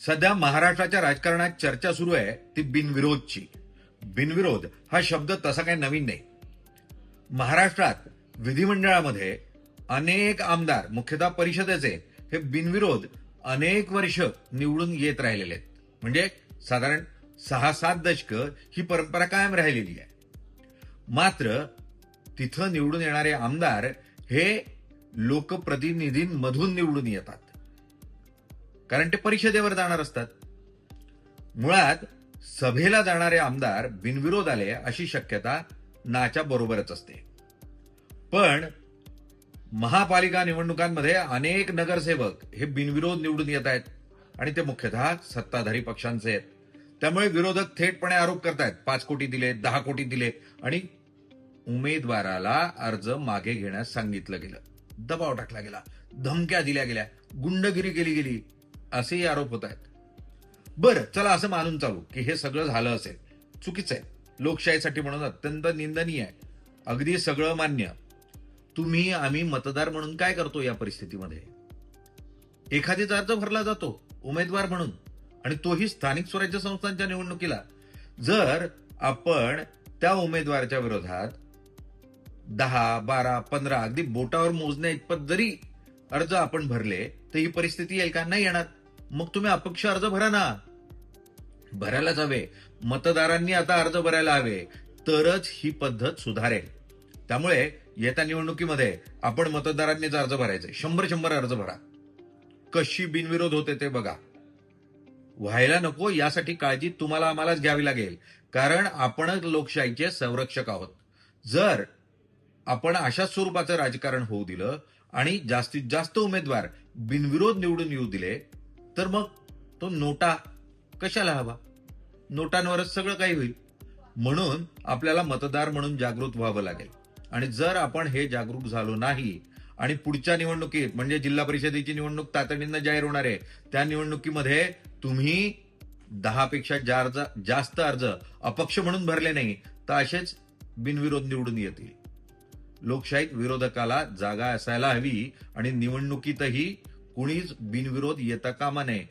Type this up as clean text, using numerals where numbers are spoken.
सध्या महाराष्ट्राच्या राजकारणात चर्चा सुरू आहे ती बिनविरोधची. बिनविरोध हा शब्द तसा काही नवीन नाही. महाराष्ट्रात विधिमंडळामध्ये अनेक आमदार, मुख्यतः परिषदेचे, हे बिनविरोध अनेक वर्ष निवडून येत राहिलेले आहेत. म्हणजे साधारण 6-7 दशकं ही परंपरा कायम राहिलेली आहे. मात्र तिथं निवडून येणारे आमदार हे लोकप्रतिनिधींमधून निवडून येतात, कारण ते परिषदेवर जाणार असतात. मुळात सभेला जाणारे आमदार बिनविरोध आले अशी शक्यता नाच्या बरोबरच असते. पण महापालिका निवडणुकांमध्ये अनेक नगरसेवक हे बिनविरोध निवडून येत आहेत आणि ते मुख्यतः सत्ताधारी पक्षांचे आहेत. त्यामुळे विरोधक थेटपणे आरोप करतायत 5 कोटी दिले, 10 कोटी दिले आणि उमेदवाराला अर्ज मागे घेण्यास सांगितलं गेलं, दबाव टाकला गेला, धमक्या दिल्या गेल्या, गुंडगिरी केली गेली, असेही आरोप होत आहेत. बरं, चला असं मानून चालू की हे सगळं झालं असेल, चुकीचं आहे, लोकशाहीसाठी म्हणून अत्यंत निंदनीय आहे, अगदी सगळं मान्य. तुम्ही आम्ही मतदार म्हणून काय करतो या परिस्थितीमध्ये? एखादीचा अर्ज भरला जातो उमेदवार म्हणून, आणि तोही स्थानिक स्वराज्य संस्थांच्या निवडणुकीला. जर आपण त्या उमेदवाराच्या विरोधात 10, 12, 15 अगदी बोटावर मोजण्या इतपत जरी अर्ज आपण भरले तर ही परिस्थिती येईल का? नाही येणार. मग तुम्ही अपक्ष अर्ज भरा ना, भरायलाच हवे. मतदारांनी आता अर्ज भरायला हवे, तरच ही पद्धत सुधारेल. त्यामुळे येत्या निवडणुकीमध्ये आपण मतदारांनीच अर्ज भरायचे, 100 अर्ज भरा. कशी बिनविरोध होते ते बघा. व्हायला नको यासाठी काळजी तुम्हाला आम्हालाच घ्यावी लागेल, कारण आपणच लोकशाहीचे संरक्षक आहोत. जर आपण अशा स्वरूपाचं राजकारण होऊ दिलं आणि जास्तीत जास्त उमेदवार बिनविरोध निवडून येऊ दिले, तर मग तो नोटा कशाला हवा? नोटांवरच सगळं काही होईल. म्हणून आपल्याला मतदार म्हणून जागृत व्हावं लागेल. आणि जर आपण हे जागरूक झालो नाही आणि पुढच्या निवडणुकीत, म्हणजे जिल्हा परिषदेची निवडणूक तातडीनं जाहीर होणार आहे, त्या निवडणुकीमध्ये तुम्ही 10 पेक्षा जास्त अर्ज अपक्ष म्हणून भरले नाही तर असेच बिनविरोध निवडून येतील. लोकशाहीत विरोधकाला जागा असायला हवी आणि निवडणुकीतही कुणीच बिनविरोध येता कामा नये,